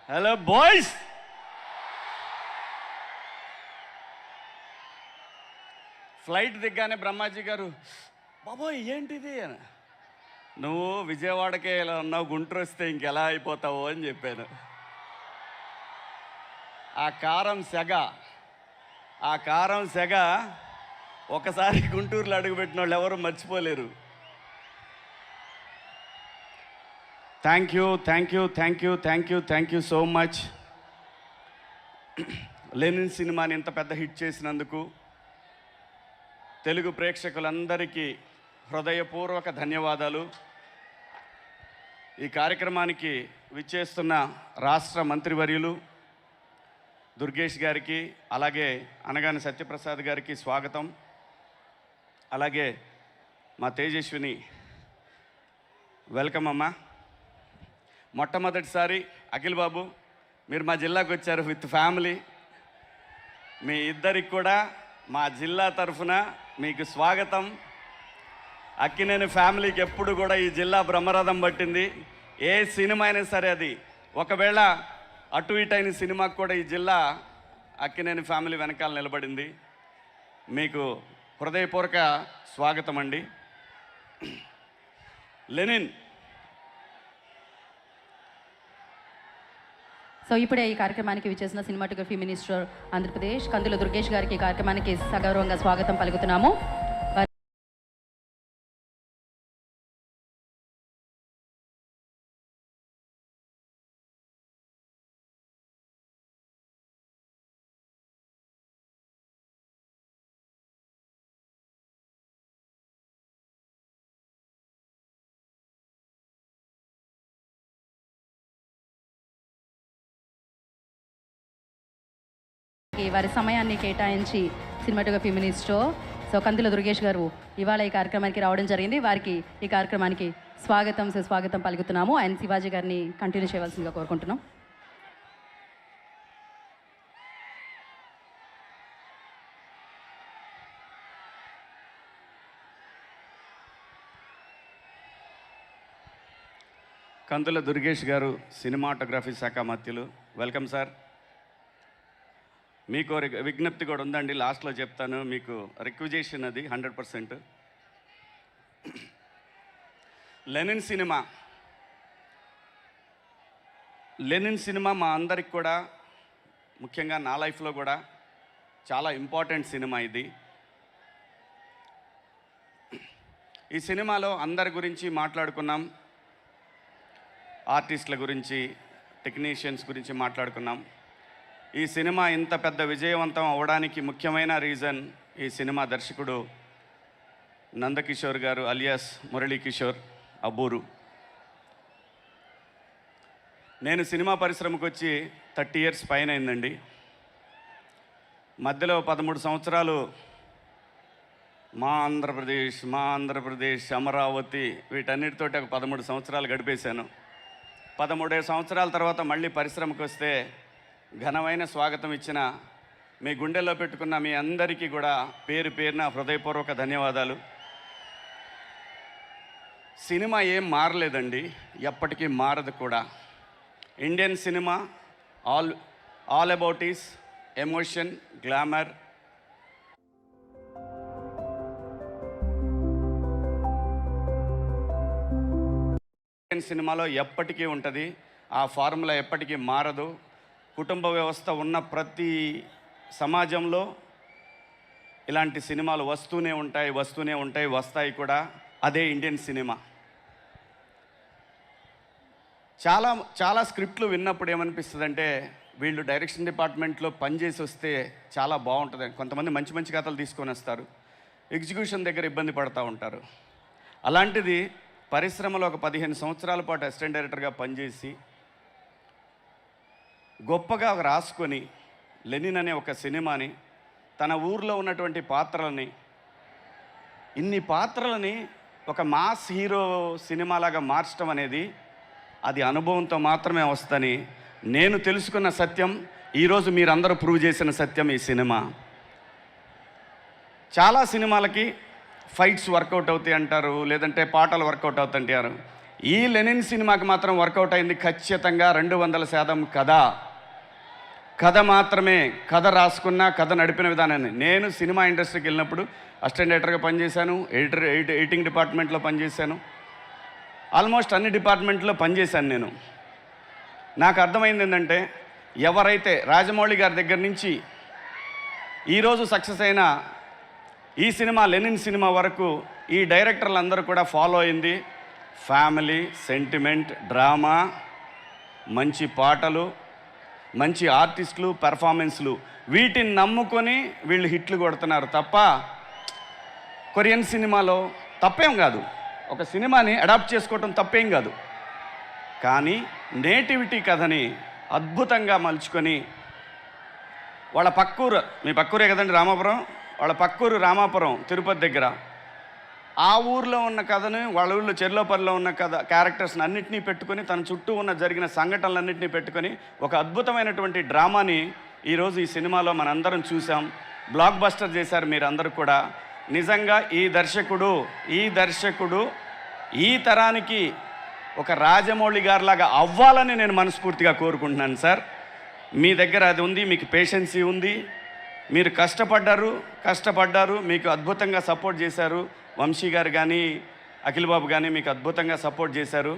Hello boys, flight దిగ్గానే Brahmaji గారు బాబోయ్ ఏంటిది అని, నువ్వు విజయవాడకే ఇలా ఉన్నావు, గుంటూరు వస్తే ఇంకెలా అయిపోతావు అని చెప్పాను. ఆ కారం సెగ ఒకసారి గుంటూరులో అడుగుపెట్టిన వాళ్ళు ఎవరు మర్చిపోలేరు. Thank you so much. Lenin సినిమాని ఇంత పెద్ద హిట్ చేసినందుకు తెలుగు ప్రేక్షకులందరికీ హృదయపూర్వక ధన్యవాదాలు. ఈ కార్యక్రమానికి విచ్చేస్తున్న రాష్ట్ర మంత్రివర్యులు దుర్గేష్ గారికి, అలాగే అనగాని సత్యప్రసాద్ గారికి స్వాగతం. అలాగే మా తేజస్విని, వెల్కమ్ అమ్మా. మొట్టమొదటిసారి అఖిల్ బాబు మీరు మా జిల్లాకు వచ్చారు విత్ ఫ్యామిలీ. మీ ఇద్దరికి కూడా మా జిల్లా తరఫున మీకు స్వాగతం. అక్కినేని ఫ్యామిలీకి ఎప్పుడు కూడా ఈ జిల్లా బ్రహ్మరథం పట్టింది. ఏ సినిమా అయినా సరే, అది ఒకవేళ అటు ఇటు అయిన సినిమాకు కూడా ఈ జిల్లా అక్కినేని ఫ్యామిలీ వెనకాల నిలబడింది. మీకు హృదయపూర్వక స్వాగతం అండి. లెనిన్ సో ఇప్పుడే ఈ కార్యక్రమానికి విచ్చేసిన సినిమాటోగ్రఫీ మినిస్టర్ ఆంధ్రప్రదేశ్ కందుల దుర్గేష్ గారికి ఈ కార్యక్రమానికి సగౌరవంగా స్వాగతం పలుకుతున్నాము. వారి సమయాన్ని కేటాయించి సినిమాటోగ్రఫీ మినిస్టర్ సో కందుల దుర్గేష్ గారు ఇవాళ ఈ కార్యక్రమానికి రావడం జరిగింది. వారికి ఈ కార్యక్రమానికి సుస్వాగతం పలుకుతున్నాము. ఆయన శివాజీ గారిని కంటిన్యూ చేయవలసిందిగా కోరుకుంటున్నాం. కందుల దుర్గేష్ గారు సినిమాటోగ్రఫీ శాఖ మంత్రులు, వెల్కమ్ సార్. మీకు విజ్ఞప్తి కూడా ఉందండి, లాస్ట్లో చెప్తాను. మీకు రిక్విజేషన్ అది 100%. లెనిన్ సినిమా మా అందరికి కూడా, ముఖ్యంగా నా లైఫ్లో కూడా చాలా ఇంపార్టెంట్ సినిమా ఇది. ఈ సినిమాలో అందరి గురించి మాట్లాడుకున్నాం, ఆర్టిస్టుల గురించి, టెక్నీషియన్స్ గురించి మాట్లాడుకున్నాం. ఈ సినిమా ఇంత పెద్ద విజయవంతం అవ్వడానికి ముఖ్యమైన రీజన్ ఈ సినిమా దర్శకుడు నందకిషోర్ గారు అలియాస్ మురళీకిషోర్ అబ్బూరు. నేను సినిమా పరిశ్రమకు వచ్చి 30 years పైన అయిందండి. మధ్యలో 13 సంవత్సరాలు మా ఆంధ్రప్రదేశ్ అమరావతి వీటన్నిటితోటి ఒక 13 సంవత్సరాలు గడిపేశాను. 13 సంవత్సరాల తర్వాత మళ్ళీ పరిశ్రమకు వస్తే ఘనమైన స్వాగతం ఇచ్చిన మీ గుండెల్లో పెట్టుకున్న మీ అందరికీ కూడా పేరు పేరున హృదయపూర్వక ధన్యవాదాలు. సినిమా ఏం మారలేదండి, ఎప్పటికీ మారదు కూడా. Indian cinema all about is emotion, glamour. Indian సినిమాలో ఎప్పటికీ ఉంటుంది, ఆ ఫార్ములా ఎప్పటికీ మారదు. కుటుంబ వ్యవస్థ ఉన్న ప్రతి సమాజంలో ఇలాంటి సినిమాలు వస్తూనే ఉంటాయి, వస్తాయి కూడా. అదే ఇండియన్ సినిమా. చాలా స్క్రిప్ట్లు విన్నప్పుడు ఏమనిపిస్తుంది అంటే, వీళ్ళు డైరెక్షన్ డిపార్ట్మెంట్లో పనిచేసి వస్తే చాలా బాగుంటుంది. కొంతమంది మంచి కథలు తీసుకొని వస్తారు, ఎగ్జిక్యూషన్ దగ్గర ఇబ్బంది పడుతూ ఉంటారు. అలాంటిది పరిశ్రమలో ఒక 15 సంవత్సరాల పాటు అసిస్టెంట్ డైరెక్టర్గా పనిచేసి గొప్పగా రాసుకొని లెనిన్ అనే ఒక సినిమాని, తన ఊర్లో ఉన్నటువంటి ఇన్ని పాత్రలని ఒక మాస్ హీరో సినిమాలాగా మార్చడం అనేది అది అనుభవంతో మాత్రమే వస్తుందని నేను తెలుసుకున్న సత్యం. ఈరోజు మీరందరూ ప్రూవ్ చేసిన సత్యం ఈ సినిమా. చాలా సినిమాలకి ఫైట్స్ వర్కౌట్ అవుతాయి అంటారు, లేదంటే పాటలు వర్కౌట్ అవుతాయంటారు. ఈ లెనిన్ సినిమాకి మాత్రం వర్కౌట్ అయింది ఖచ్చితంగా 200% కథ మాత్రమే. కథ రాసుకున్న, కథ నడిపిన విధానాన్ని. నేను సినిమా ఇండస్ట్రీకి వెళ్ళినప్పుడు అసిస్టెంట్ డైరెక్టర్గా పనిచేశాను, ఎడిటింగ్ డిపార్ట్మెంట్లో పనిచేశాను, ఆల్మోస్ట్ అన్ని డిపార్ట్మెంట్లో పనిచేశాను నేను. నాకు అర్థమైంది ఏంటంటే, ఎవరైతే రాజమౌళి గారి దగ్గర నుంచి ఈరోజు సక్సెస్ అయిన ఈ సినిమా లెనిన్ సినిమా వరకు ఈ డైరెక్టర్లు అందరూ కూడా ఫాలో అయింది ఫ్యామిలీ, సెంటిమెంట్, డ్రామా, మంచి పాటలు, మంచి ఆర్టిస్టులు, పెర్ఫార్మెన్స్లు. వీటిని నమ్ముకొని వీళ్ళు హిట్లు కొడుతున్నారు తప్ప కొరియన్ సినిమాలో తప్పేం కాదు. ఒక సినిమాని అడాప్ట్ చేసుకోవటం తప్పేం కాదు. కానీ నేటివిటీ కథని అద్భుతంగా మలుచుకొని వాళ్ళ పక్కూరు, మీ పక్కూరే కదండి రామాపురం, వాళ్ళ పక్కూరు రామాపురం తిరుపతి దగ్గర, ఆ ఊర్లో ఉన్న కథను, వాళ్ళ ఊళ్ళో చెర్లోపల్లిలో ఉన్న కథ క్యారెక్టర్స్ని అన్నింటినీ పెట్టుకొని, తన చుట్టూ ఉన్న జరిగిన సంఘటనలన్నింటినీ పెట్టుకొని ఒక అద్భుతమైనటువంటి డ్రామాని ఈరోజు ఈ సినిమాలో మనందరం చూసాం. బ్లాక్ బస్టర్ చేశారు మీరందరూ కూడా. నిజంగా ఈ దర్శకుడు ఈ తరానికి ఒక రాజమౌళి గారిలాగా అవ్వాలని నేను మనస్ఫూర్తిగా కోరుకుంటున్నాను సార్. మీ దగ్గర అది ఉంది, మీకు పేషెన్సీ ఉంది, మీరు కష్టపడ్డారు, మీకు అద్భుతంగా సపోర్ట్ చేశారు. వంశీ గారు కానీ, అఖిల్ బాబు కానీ మీకు అద్భుతంగా సపోర్ట్ చేశారు.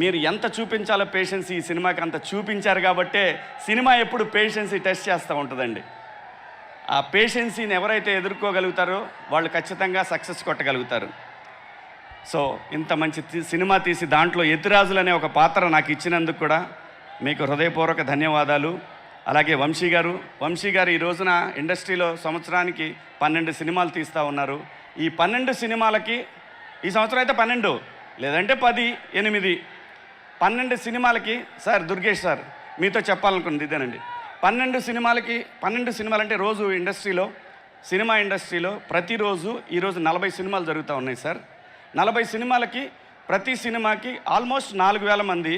మీరు ఎంత చూపించాలో పేషెన్సీ ఈ సినిమాకి అంత చూపించారు కాబట్టే సినిమా ఎప్పుడు పేషెన్సీ టెస్ట్ చేస్తూ ఉంటుందండి. ఆ పేషెన్సీని ఎవరైతే ఎదుర్కోగలుగుతారో వాళ్ళు ఖచ్చితంగా సక్సెస్ కొట్టగలుగుతారు. సో ఇంత మంచి సినిమా తీసి దాంట్లో యతిరాజులు అనే ఒక పాత్ర నాకు ఇచ్చినందుకు కూడా మీకు హృదయపూర్వక ధన్యవాదాలు. అలాగే వంశీ గారు ఈ రోజున ఇండస్ట్రీలో సంవత్సరానికి 12 సినిమాలు తీస్తూ ఉన్నారు. ఈ 12 సినిమాలకి, ఈ సంవత్సరం అయితే 12 లేదంటే 10, 8, 12 సినిమాలకి సార్, దుర్గేష్ సార్ మీతో చెప్పాలనుకున్నది ఇదేనండి. 12 సినిమాలు అంటే రోజు సినిమా ఇండస్ట్రీలో ప్రతిరోజు ఈరోజు 40 సినిమాలు జరుగుతూ ఉన్నాయి సార్. 40 సినిమాలకి, ప్రతి సినిమాకి ఆల్మోస్ట్ 4000 మంది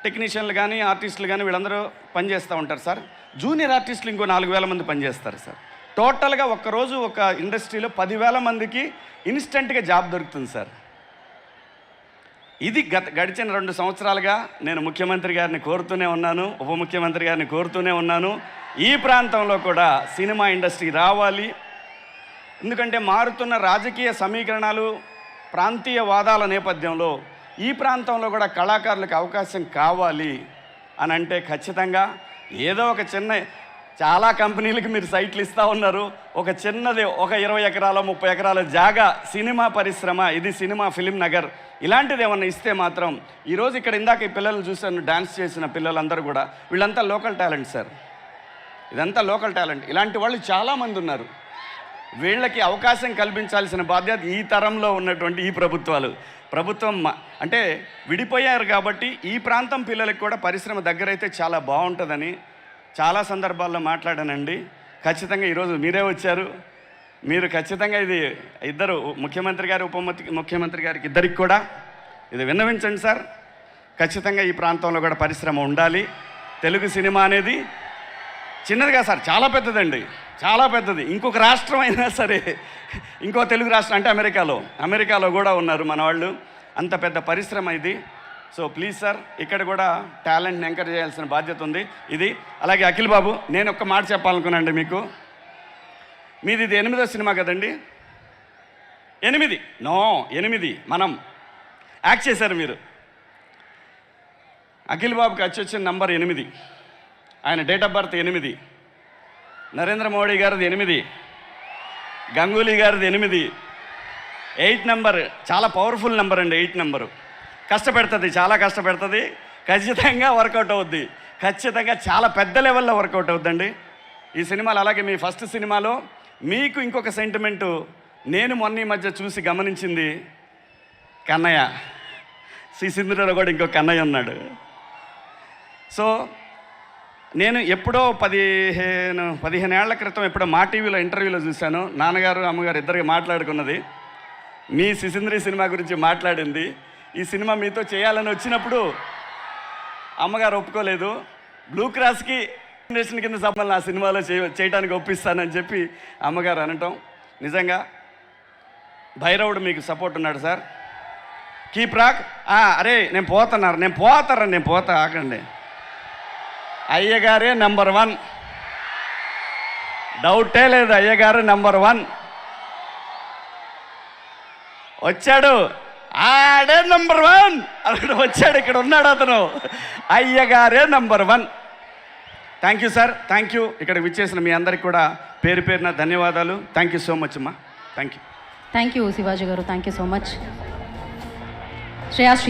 టెక్నీషియన్లు కానీ, ఆర్టిస్టులు కానీ వీళ్ళందరూ పనిచేస్తూ ఉంటారు సార్. జూనియర్ ఆర్టిస్టులు ఇంకో 4000 మంది పనిచేస్తారు సార్. టోటల్గా ఒక్కరోజు ఒక ఇండస్ట్రీలో 10,000 మందికి ఇన్స్టెంట్గా జాబ్ దొరుకుతుంది సార్. ఇది గడిచిన 2 సంవత్సరాలుగా నేను ముఖ్యమంత్రి గారిని కోరుతూనే ఉన్నాను, ఉప ముఖ్యమంత్రి గారిని కోరుతూనే ఉన్నాను. ఈ ప్రాంతంలో కూడా సినిమా ఇండస్ట్రీ రావాలి. ఎందుకంటే మారుతున్న రాజకీయ సమీకరణాలు, ప్రాంతీయ వాదాల నేపథ్యంలో ఈ ప్రాంతంలో కూడా కళాకారులకు అవకాశం కావాలి అని అంటే ఖచ్చితంగా ఏదో ఒక చాలా కంపెనీలకు మీరు సైట్లు ఇస్తూ ఉన్నారు. ఒక చిన్నది, ఒక 20 ఎకరాల 30 ఎకరాల జాగా సినిమా పరిశ్రమ, ఇది సినిమా ఫిలిం నగర్, ఇలాంటిది ఏమన్నా ఇస్తే మాత్రం ఈరోజు ఇక్కడ ఇందాక ఈ పిల్లలు చూశాను, డ్యాన్స్ చేసిన పిల్లలందరూ కూడా వీళ్ళంతా లోకల్ టాలెంట్ సార్. ఇదంతా లోకల్ టాలెంట్. ఇలాంటి వాళ్ళు చాలామంది ఉన్నారు. వీళ్ళకి అవకాశం కల్పించాల్సిన బాధ్యత ఈ తరంలో ఉన్నటువంటి ఈ ప్రభుత్వం అంటే విడిపోయారు కాబట్టి ఈ ప్రాంతం పిల్లలకు కూడా పరిశ్రమ దగ్గరైతే చాలా బాగుంటుందని చాలా సందర్భాల్లో మాట్లాడానండి. ఖచ్చితంగా ఈరోజు మీరే వచ్చారు. మీరు ఖచ్చితంగా ఇది ఇద్దరు ముఖ్యమంత్రి గారు, ఉప ముఖ్యమంత్రి గారికి ఇద్దరికి కూడా ఇది విన్నవించండి సార్. ఖచ్చితంగా ఈ ప్రాంతంలో కూడా పరిశ్రమ ఉండాలి. తెలుగు సినిమా అనేది చిన్నదిగా సార్, చాలా పెద్దదండి, చాలా పెద్దది. ఇంకొక రాష్ట్రం అయినా సరే, ఇంకో తెలుగు రాష్ట్రం అంటే అమెరికాలో కూడా ఉన్నారు మన వాళ్ళు. అంత పెద్ద పరిశ్రమ ఇది. సో ప్లీజ్ సార్, ఇక్కడ కూడా టాలెంట్ని ఎంకరేజ్ చేయాల్సిన బాధ్యత ఉంది. ఇది అలాగే అఖిల్ బాబు, నేను ఒక్క మాట చెప్పాలనుకున్నానండి మీకు. మీది ఇది 8వ సినిమా కదండి? 8 మనం యాక్ట్ చేశారు మీరు. అఖిల్ బాబుకి వచ్చిన నంబర్ 8, ఆయన date of birth 8, Narendra Modi గారిది 8, గంగూలీ గారిది 8 నెంబర్ చాలా పవర్ఫుల్ నెంబర్ అండి. 8 నెంబరు కష్టపెడుతుంది, చాలా కష్టపెడుతుంది. ఖచ్చితంగా వర్కౌట్ అవుద్ది, ఖచ్చితంగా చాలా పెద్ద లెవెల్లో వర్కౌట్ అవుద్దండి ఈ సినిమాలు. అలాగే మీ ఫస్ట్ సినిమాలో మీకు ఇంకొక సెంటిమెంటు నేను మొన్న ఈ మధ్య చూసి గమనించింది, కన్నయ్య, సింధులో కూడా ఇంకో కన్నయ్య ఉన్నాడు. సో నేను ఎప్పుడో 15 ఏళ్ల క్రితం ఎప్పుడో మా టీవీలో ఇంటర్వ్యూలో చూశాను. నాన్నగారు అమ్మగారు ఇద్దరికి మాట్లాడుకున్నది, మీ సిసింద్రి సినిమా గురించి మాట్లాడింది. ఈ సినిమా మీతో చేయాలని వచ్చినప్పుడు అమ్మగారు ఒప్పుకోలేదు. బ్లూ క్రాస్కి ఫౌండేషన్ కింద సంబంధం ఆ సినిమాలో చేయడానికి ఒప్పిస్తానని చెప్పి అమ్మగారు అనటం. నిజంగా భైరవుడు మీకు సపోర్ట్ ఉన్నాడు సార్. Keep rock. అరే నేను పోతా ఆగండి. అయ్యగారే నెంబర్ 1, డౌటే లేదు. అయ్యగారు నెంబర్ 1 వచ్చాడు. ఆడే నెంబర్ 1 అతడు వచ్చాడు. ఇక్కడ ఉన్నాడు అతను. అయ్యగారే number 1. Thank you sir, thank you. ఇక్కడ విచ్చేసిన మీ అందరికి కూడా పేరు పేరున ధన్యవాదాలు. థ్యాంక్ యూ సో మచ్ అమ్మా. థ్యాంక్ యూ శివాజీ గారు. Thank you so much. శ్రేయాశ్రీ